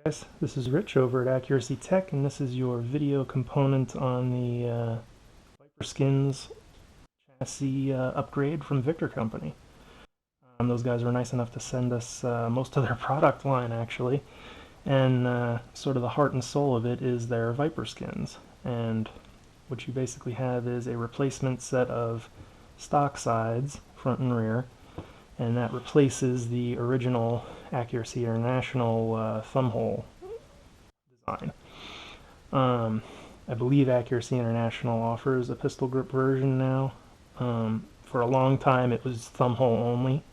Guys, this is Rich over at Accuracy Tech, and this is your video component on the Viper Skins chassis upgrade from Victor Company. Those guys were nice enough to send us most of their product line, actually, and sort of the heart and soul of it is their Viper Skins. And what you basically have is a replacement set of stock sides, front and rear, and that replaces the original Accuracy International thumb hole design. I believe Accuracy International offers a pistol grip version now. For a long time it was thumb hole only,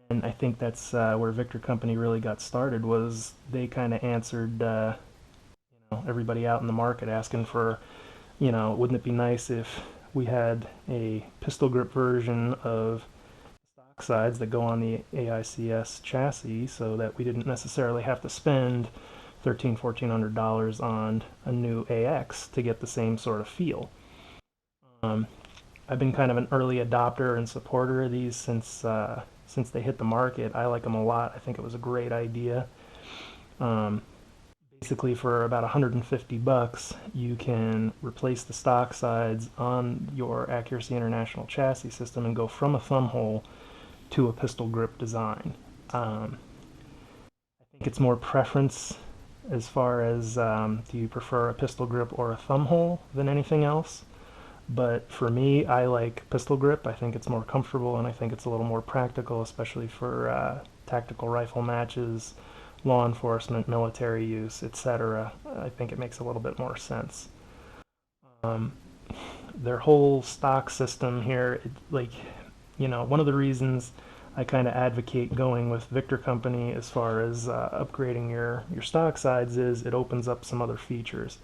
and I think that's where Victor Company really got started. Was they kind of answered everybody out in the market asking for, wouldn't it be nice if we had a pistol grip version of stock sides that go on the AICS chassis, so that we didn't necessarily have to spend $1,400 on a new AX to get the same sort of feel. I've been kind of an early adopter and supporter of these since they hit the market. I like them a lot. I think it was a great idea. Basically, for about $150, you can replace the stock sides on your Accuracy International chassis system and go from a thumb hole to a pistol grip design. I think it's more preference as far as do you prefer a pistol grip or a thumb hole than anything else. But for me, I like pistol grip. I think it's more comfortable, and I think it's a little more practical, especially for tactical rifle matches, law enforcement, military use, etc. I think it makes a little bit more sense. Their whole stock system here, one of the reasons I kind of advocate going with Victor Company as far as upgrading your stock sides is it opens up some other features.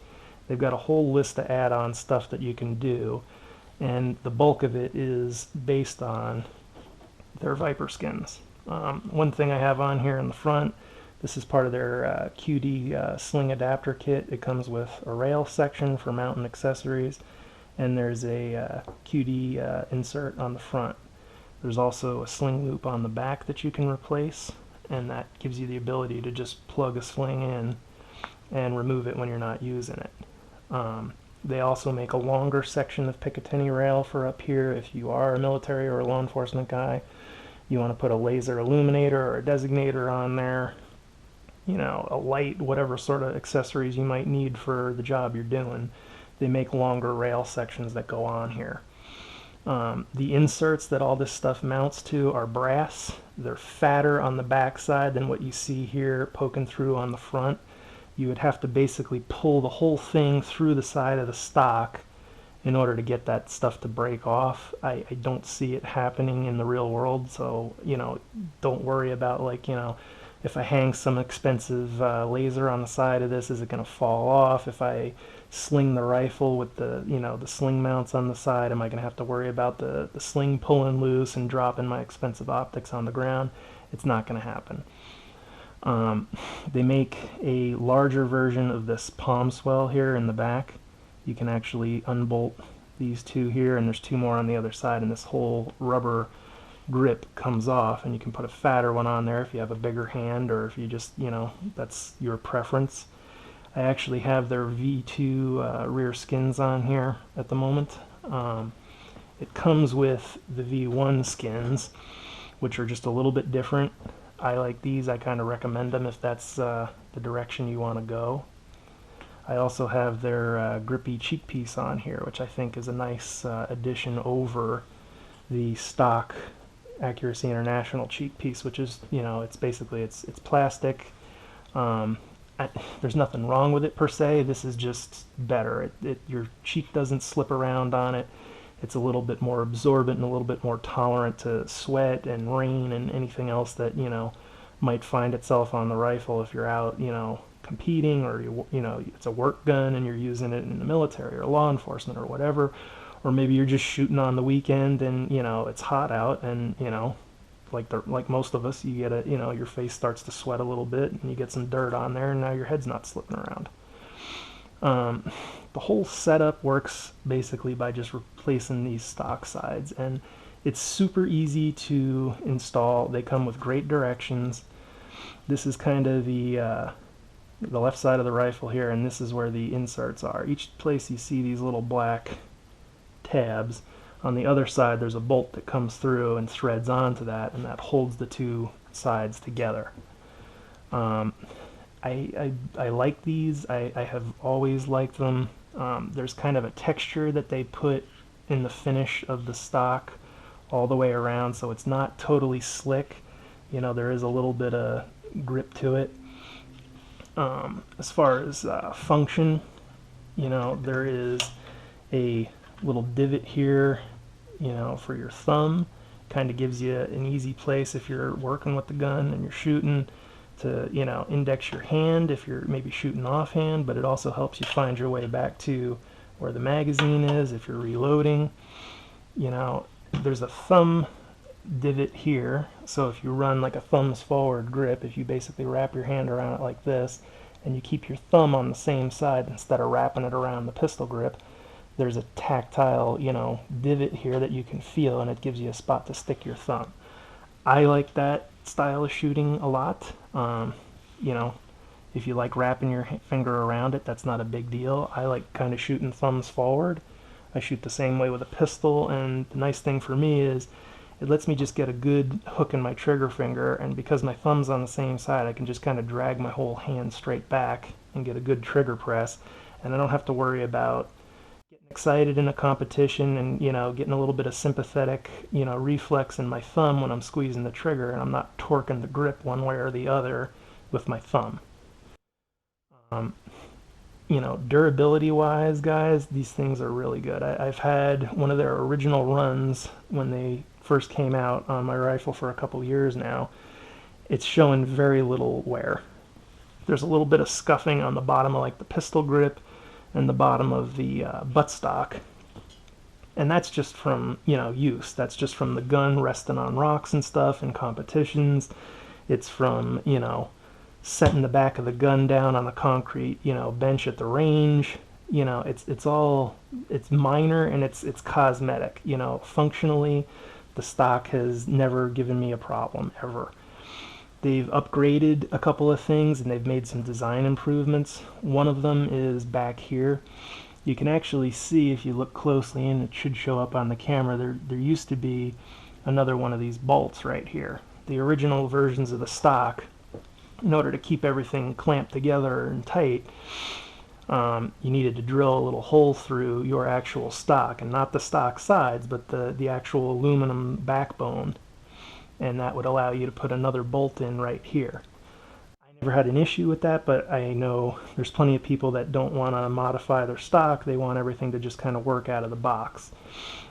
They've got a whole list of add-on stuff that you can do, and the bulk of it is based on their Viper skins. One thing I have on here in the front, this is part of their QD Sling Adapter kit. It comes with a rail section for mounting accessories, and there's a QD insert on the front. There's also a sling loop on the back that you can replace, and that gives you the ability to just plug a sling in and remove it when you're not using it. They also make a longer section of Picatinny rail for up here if you are a military or a law enforcement guy. You want to put a laser illuminator or a designator on there, a light, whatever sort of accessories you might need for the job you're doing. They make longer rail sections that go on here. The inserts that all this stuff mounts to are brass. They're fatter on the back side than what you see here poking through on the front. You would have to basically pull the whole thing through the side of the stock in order to get that stuff to break off. I don't see it happening in the real world, so don't worry about if I hang some expensive laser on the side of this, is it going to fall off? If I sling the rifle with the the sling mounts on the side, am I going to have to worry about the sling pulling loose and dropping my expensive optics on the ground? It's not going to happen. They make a larger version of this palm swell here in the back. You can actually unbolt these two here, and there's two more on the other side, and this whole rubber grip comes off, and you can put a fatter one on there if you have a bigger hand, or if you just, that's your preference. I actually have their V2 rear skins on here at the moment. It comes with the V1 skins, which are just a little bit different. I like these. I kind of recommend them if that's the direction you want to go. I also have their grippy cheek piece on here, which I think is a nice addition over the stock Accuracy International cheek piece, which is, it's basically it's plastic. There's nothing wrong with it per se. This is just better. Your cheek doesn't slip around on it. It's a little bit more absorbent and a little bit more tolerant to sweat and rain and anything else that might find itself on the rifle if you're out competing, or it's a work gun and you're using it in the military or law enforcement or whatever. Or maybe you're just shooting on the weekend and it's hot out, and like most of us, you get your face starts to sweat a little bit and you get some dirt on there, and now your head's not slipping around. The whole setup works basically by just replacing these stock sides, and it's super easy to install. They come with great directions. This is kind of the the left side of the rifle here, and this is where the inserts are. Each place you see these little black tabs. On the other side, there's a bolt that comes through and threads onto that, and that holds the two sides together. I like these. I have always liked them. There's kind of a texture that they put in the finish of the stock all the way around, so it's not totally slick. You know, there is a little bit of grip to it. As far as function, you know, there is a little divot here, you know, for your thumb. Kind of gives you an easy place if you're working with the gun and you're shooting to, you know, index your hand if you're maybe shooting offhand, but it also helps you find your way back to where the magazine is if you're reloading. You know, there's a thumb divot here, so if you run like a thumbs forward grip, if you basically wrap your hand around it like this and you keep your thumb on the same side instead of wrapping it around the pistol grip, there's a tactile, you know, divot here that you can feel, and it gives you a spot to stick your thumb. I like that style of shooting a lot. You know, if you like wrapping your finger around it, that's not a big deal. I like kind of shooting thumbs forward. I shoot the same way with a pistol, and the nice thing for me is it lets me just get a good hook in my trigger finger, and because my thumb's on the same side, I can just kind of drag my whole hand straight back and get a good trigger press, and I don't have to worry about getting excited in a competition and, you know, getting a little bit of sympathetic, you know, reflex in my thumb when I'm squeezing the trigger, and I'm not torquing the grip one way or the other with my thumb. You know, durability wise, guys, these things are really good. I've had one of their original runs when they first came out on my rifle for a couple years now. It's showing very little wear. There's a little bit of scuffing on the bottom of like the pistol grip and the bottom of the buttstock, and that's just from, you know, use. That's just from the gun resting on rocks and stuff in competitions. It's from, you know, setting the back of the gun down on a concrete, you know, bench at the range. You know, it's all, it's minor and it's cosmetic. You know, functionally, the stock has never given me a problem ever. They've upgraded a couple of things and they've made some design improvements. One of them is back here. You can actually see if you look closely, and it should show up on the camera, there used to be another one of these bolts right here. The original versions of the stock, in order to keep everything clamped together and tight, you needed to drill a little hole through your actual stock, and not the stock sides, but the actual aluminum backbone, and that would allow you to put another bolt in right here. I never had an issue with that, but I know there's plenty of people that don't want to modify their stock. They want everything to just kind of work out of the box.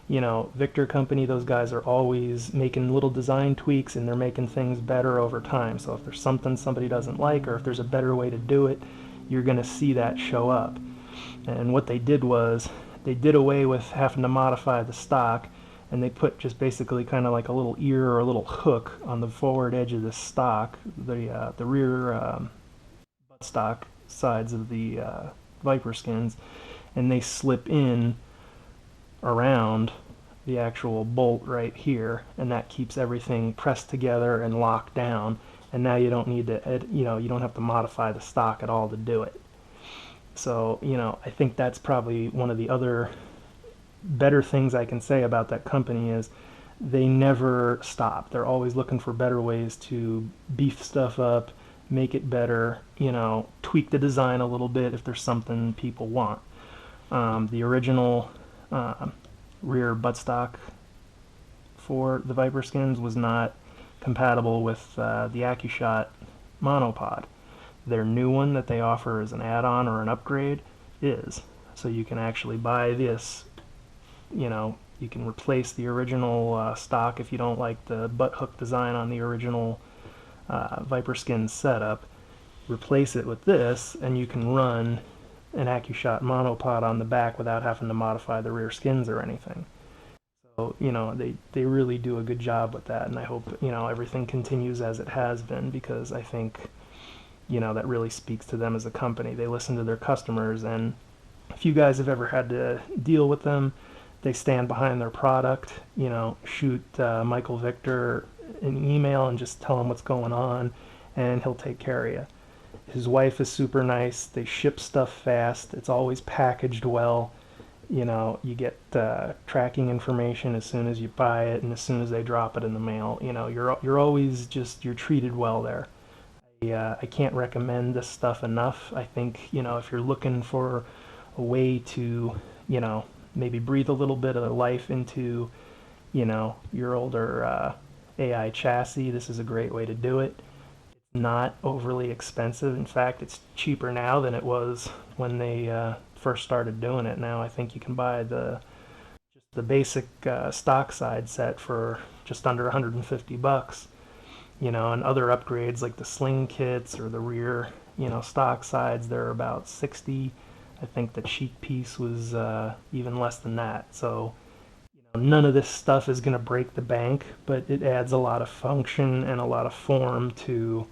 You know, Victor Company, those guys are always making little design tweaks, and they're making things better over time. So if there's something somebody doesn't like, or if there's a better way to do it, you're going to see that show up. And what they did was they did away with having to modify the stock, and they put just basically kind of like a little ear or a little hook on the forward edge of the stock, the rear buttstock sides of the Viper skins, and they slip in around the actual bolt right here, and that keeps everything pressed together and locked down, and now you don't need to, you know, you don't have to modify the stock at all to do it. So, you know, I think that's probably one of the other better things I can say about that company is they never stop. They're always looking for better ways to beef stuff up, make it better, you know, tweak the design a little bit if there's something people want. The original rear buttstock for the Viper skins was not compatible with the AccuShot monopod. Their new one that they offer as an add-on or an upgrade is. So you can actually buy this, you know, you can replace the original stock if you don't like the butt hook design on the original Viper skin setup. Replace it with this, and you can run an AccuShot monopod on the back without having to modify the rear skins or anything. So, you know, they really do a good job with that, and I hope, you know, everything continues as it has been, because I think, you know, that really speaks to them as a company. They listen to their customers, and if you guys have ever had to deal with them, they stand behind their product. You know, shoot Michael Victor an email and just tell him what's going on, and he'll take care of you. His wife is super nice. They ship stuff fast. It's always packaged well. You know, you get tracking information as soon as you buy it and as soon as they drop it in the mail. You know, you're always just you're treated well there. I can't recommend this stuff enough. I think, you know, if you're looking for a way to, you know, maybe breathe a little bit of life into, you know, your older AI chassis, this is a great way to do it. Not overly expensive. In fact, it's cheaper now than it was when they first started doing it. Now I think you can buy the basic stock side set for just under 150 bucks. You know, and other upgrades like the sling kits or the rear, you know, stock sides, they're about 60. I think the cheek piece was even less than that. So, you know, none of this stuff is going to break the bank, but it adds a lot of function and a lot of form to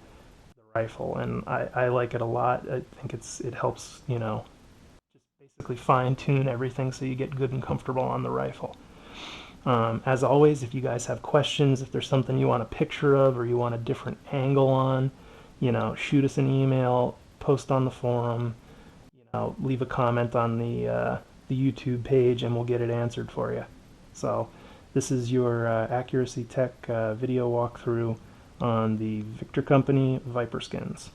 the rifle, and I like it a lot. I think it helps, you know, just basically fine tune everything so you get good and comfortable on the rifle. As always, if you guys have questions, if there's something you want a picture of or you want a different angle on, you know, shoot us an email, post on the forum, you know, leave a comment on the YouTube page, and we'll get it answered for you. So this is your Accuracy Tech video walkthrough on the Victor Company Viper skins.